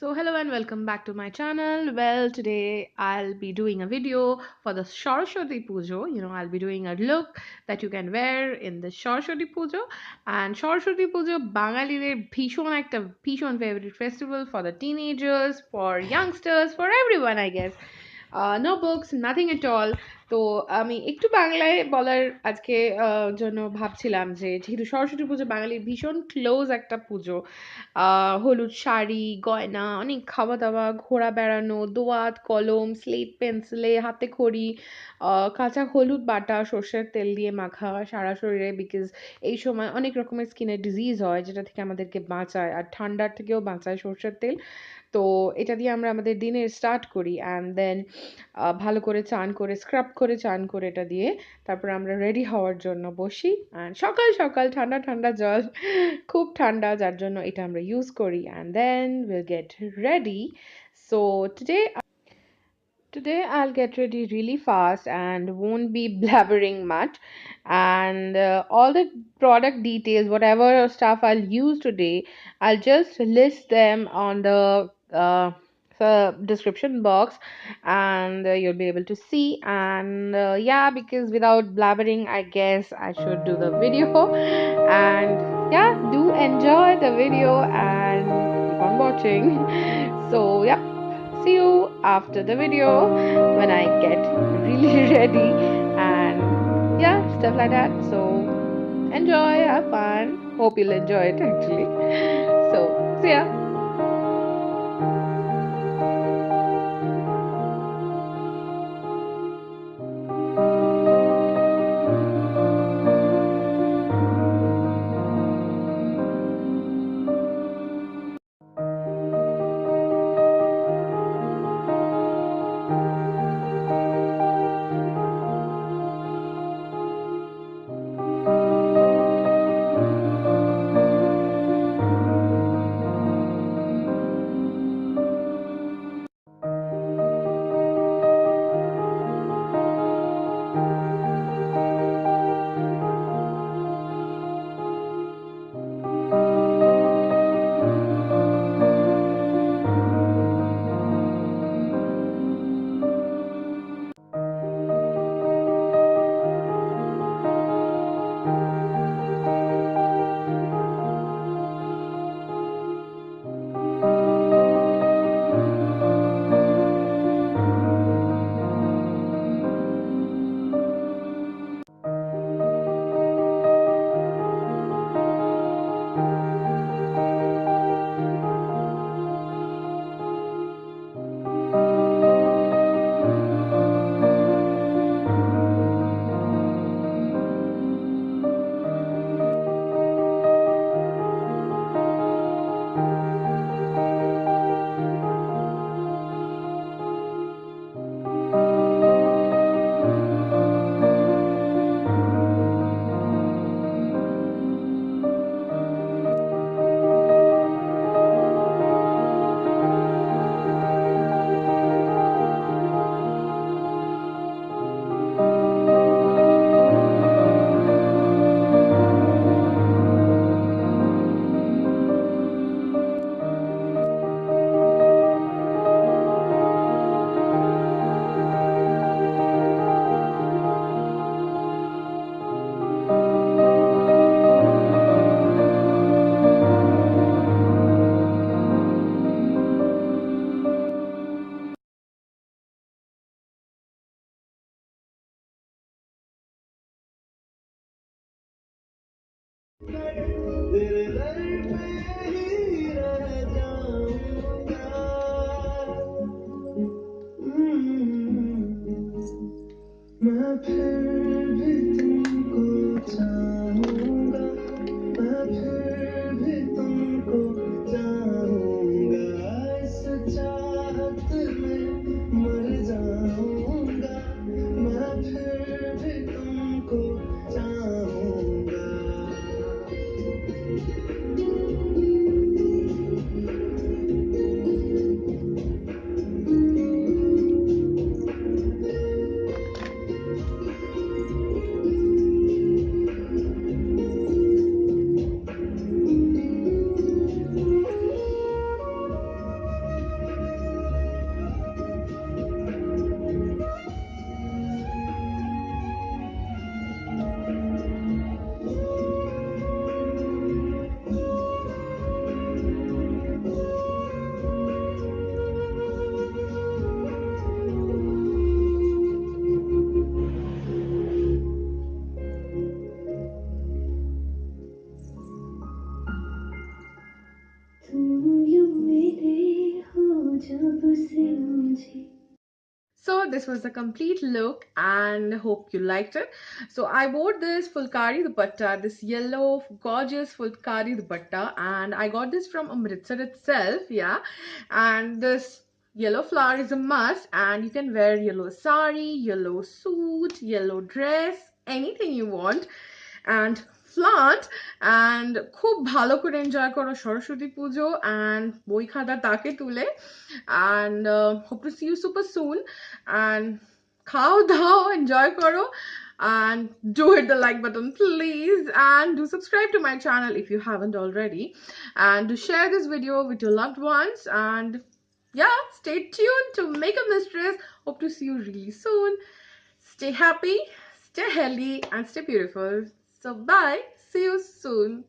So hello and welcome back to my channel. Well, today I'll be doing a video for the Saraswati Puja. I'll be doing a look that you can wear in the Saraswati Puja. And Saraswati Puja বাঙালিদের ভীষণ একটা ভীষণ favorite festival for the teenagers, for youngsters, for everyone I guess. No books, nothing at all. তো আমি একটু বাংলায় বলার আজকে জন্য ভাবছিলাম যে যেহেতু সরস্বতী পুজো বাঙালির ভীষণ ক্লোজ একটা পুজো, হলুদ শাড়ি, গয়না, অনেক খাওয়া দাওয়া, ঘোরা বেড়ানো, দোয়াত, কলম, স্লেট পেন্সিলে, হাতে খড়ি, কাঁচা হলুদ বাটা, সর্ষের তেল দিয়ে মাখা সারা শরীরে, বিকজ এই সময় অনেক রকমের স্কিনের ডিজিজ হয় যেটা থেকে আমাদেরকে বাঁচায়, আর ঠান্ডার থেকেও বাঁচায় সর্ষের তেল। তো এটা দিয়ে আমরা আমাদের দিনের স্টার্ট করি, অ্যান্ড দেন ভালো করে চান করে, স্ক্রাব করে চান করে এটা দিয়ে তারপর আমরা রেডি হওয়ার জন্য বসি। অ্যান্ড সকাল সকাল ঠান্ডা ঠান্ডা জল, খুব ঠান্ডা, যার জন্য এটা আমরা ইউজ করি, and then will get ready. So today I'll get ready really fast and won't be blabbering much. And all the product details, whatever stuff I'll use today, I'll just list them on the description box, and you'll be able to see. And yeah, because without blabbering, I guess I should do the video. And yeah, do enjoy the video and keep on watching. So, yeah. See you after the video when I get really ready and yeah, stuff like that. So enjoy, have fun. Hope you'll enjoy it actually. So, see ya. So this was the complete look and hope you liked it. So I wore this fulkari dupatta, this yellow gorgeous fulkari dupatta, and I got this from Amritsar itself, yeah. And this yellow flower is a must, and you can wear yellow sari, yellow suit, yellow dress, anything you want. And flaunt and খুব ভালো করে enjoy করো সরস্বতী পুজো and বই খাতা তাকে তুলে and hope to see you super soon and খাও দাও enjoy করো and do hit the like button please and do subscribe to my channel if you haven't already and do share this video with your loved ones and yeah, stay tuned to Makeup Mistress. Hope to see you really soon. Stay happy, stay healthy, and stay beautiful. So, bye. See you soon.